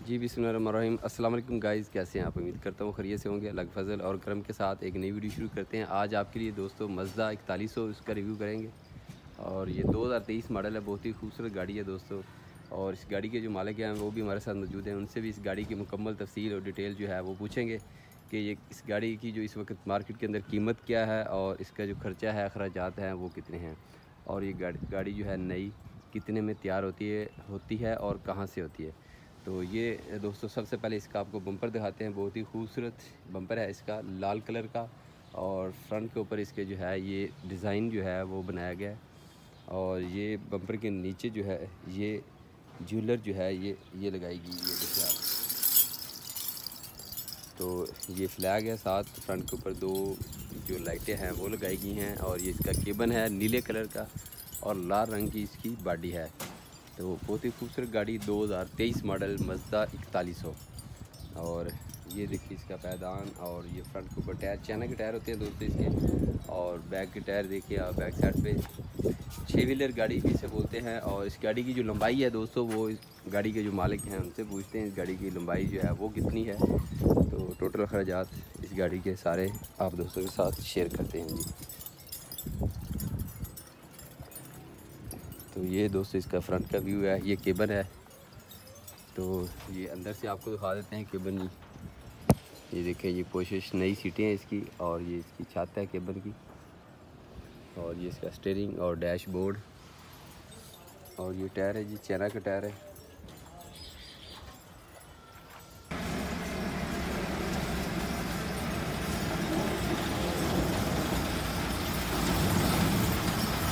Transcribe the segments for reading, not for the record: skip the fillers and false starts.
जी बिस्मिल्लाहिर्रहमानिर्रहीम। अस्सलाम वालेकुम गाइज़, कैसे हैं आप? उम्मीद करता हूँ खैरियत से होंगे। अल्लाह के फजल और करम के साथ एक नई वीडियो शुरू करते हैं। आज आपके लिए दोस्तों मज़दा 4100 इसका रिव्यू करेंगे और ये 2023 मॉडल है। बहुत ही खूबसूरत गाड़ी है दोस्तों। और इस गाड़ी के जो मालिक हैं वो भी हमारे साथ मौजूद हैं। उनसे भी इस गाड़ी की मुकम्मल तफसील और डिटेल जो है वो पूछेंगे कि ये इस गाड़ी की जो इस वक्त मार्केट के अंदर कीमत क्या है और इसका जो खर्चा है, अखराजात हैं वो कितने हैं, और ये गाड़ी जो है नई कितने में तैयार होती है और कहाँ से होती है। तो ये दोस्तों सबसे पहले इसका आपको बम्पर दिखाते हैं। बहुत ही खूबसूरत बम्पर है इसका, लाल कलर का, और फ्रंट के ऊपर इसके जो है ये डिज़ाइन जो है वो बनाया गया है। और ये बम्पर के नीचे जो है ये ज्वेलर जो है ये लगाएगी, ये देखिए आप। तो ये फ्लैग है, साथ फ्रंट के ऊपर दो जो लाइटें हैं वो लगाई गई हैं। और ये इसका केबन है नीले कलर का और लाल रंग की इसकी बॉडी है। तो बहुत ही खूबसूरत गाड़ी 2023 मॉडल मज़दा 4100। और ये देखिए इसका पैदान, और ये फ्रंट के ऊपर टायर चाइना के टायर होते हैं दोस्तों इसके। और बैक के टायर देखिए आप, बैक साइड पे 6 व्हीलर गाड़ी इसे बोलते हैं। और इस गाड़ी की जो लंबाई है दोस्तों, वो इस गाड़ी के जो मालिक हैं उनसे पूछते हैं इस गाड़ी की लंबाई जो है वो कितनी है। तो टोटल अखराजात इस गाड़ी के सारे आप दोस्तों के साथ शेयर करते हैं जी। तो ये दोस्तों इसका फ्रंट का व्यू है, ये केबन है। तो ये अंदर से आपको दिखा देते हैं केबन जी। ये देखें, ये कोशिश नई सीटें हैं इसकी, और ये इसकी छत है केबन की। और ये इसका स्टीयरिंग और डैशबोर्ड, और ये टायर है जी, चाइना का टायर है।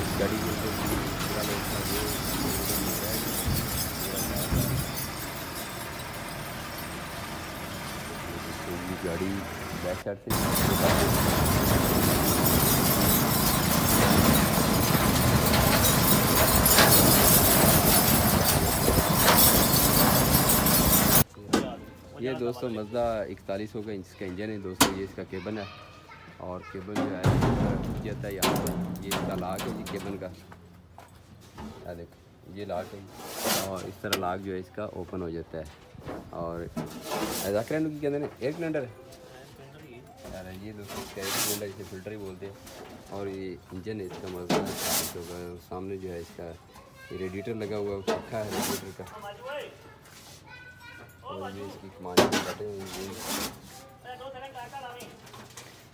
इस गाड़ी के ऊपर गाड़ी बैक साइड से ये दोस्तों मज़दा 4100 का इसका इंजन है दोस्तों। ये इसका केबन है, और केबन जो है जाता है यहाँ पर। ये इसका लॉक है जी केबन का, क्या देखो ये लॉक है। और इस तरह लॉक जो है इसका ओपन हो जाता है। और जाकर की कहते हैं एयर सिलेंडर यार, ये दोस्तों इसका एयर सिलेंडर जिसे फिल्टर ही बोलते हैं। और ये इंजन है इसका मज़दा होगा। सामने जो है इसका रेडिएटर लगा हुआ है, पंखा है रेडिएटर का। और ये इसकी कमान बैठे हैं।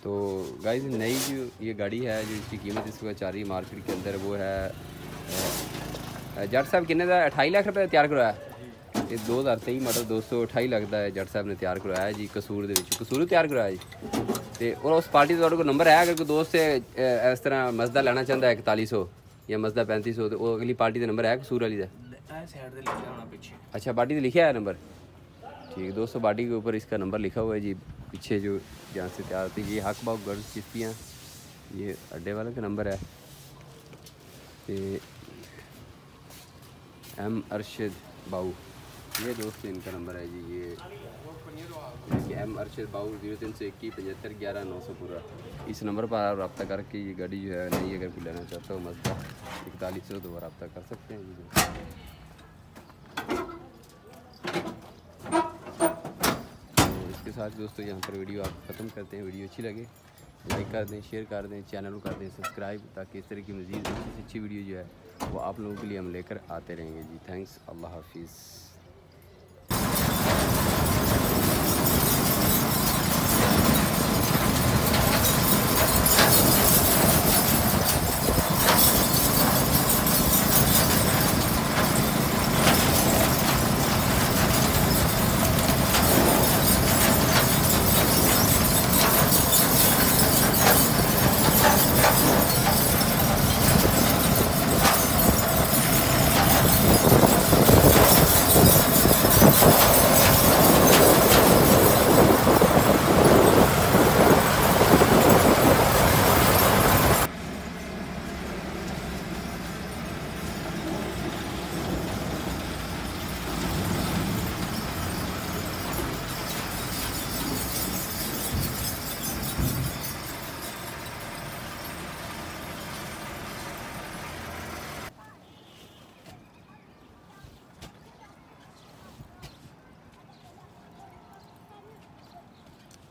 तो गाइस नई जो ये गाड़ी है, जो इसकी कीमत इस वक्त चाह रही मार्केट के अंदर, वो है जट साहब कितने का 28 लाख रुपये तैयार करवाया। ये 2023 मॉडल दोस्तों 28 लाख का है, जट साहब ने तैयार करवाया जी। कसूर तैयार करवाया जी। तो और उस पार्टी का को नंबर है, अगर कोई दोस्त से इस तरह मज़दा लेना चाहता है 4100 या मज़दा 3500, तो वो अगली पार्टी का नंबर है कसूर वाली का। अच्छा, बाडी से लिखा है नंबर, ठीक है दोस्तों। बाडी के ऊपर इसका नंबर लिखा हुआ है जी, पीछे जो जहाँ से तैयार होती है। ये हक बाग गर्ल्स चिश्तियाँ, ये अड्डे वाले का नंबर है। तो एम अरशद बाऊ, ये दोस्त इनका नंबर है जी। ये एम अरशद बाऊ 0321 75 11 900 पूरा। इस नंबर पर आप रब्ता करके ये गाड़ी जो है नहीं, अगर कोई लेना चाहता हो मज़दा 4100, तो रब्ता कर सकते हैं जी। इसके साथ दोस्तों यहाँ पर वीडियो आप ख़त्म करते हैं। वीडियो अच्छी लगे लाइक कर दें, शेयर कर दें, चैनल को कर दें सब्सक्राइब, ताकि इस तरह की मज़ीद अच्छी से अच्छी वीडियो जो है वो आप लोगों के लिए हम लेकर आते रहेंगे जी। थैंक्स, अल्लाह हाफिज़।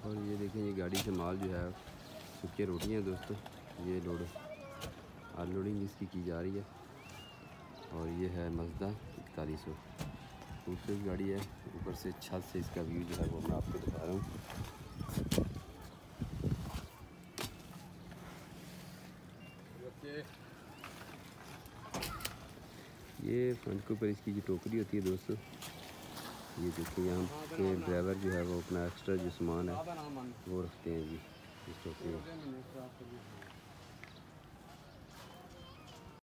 और ये देखें, ये गाड़ी से माल जो है सूखी रोटियाँ दोस्तों, ये लोड अनलोडिंग इसकी की जा रही है। और ये है मज़दा 4100, खूबसूरत गाड़ी है। ऊपर से छत से इसका व्यू जो है वो मैं आपको दिखा रहा हूँ। ये फ्रंट के ऊपर इसकी जो टोकरी होती है दोस्तों, ये देखिए यहाँ पे ड्राइवर जो है वो अपना एक्स्ट्रा जो सामान है वो रखते हैं जी इस टोकरी में।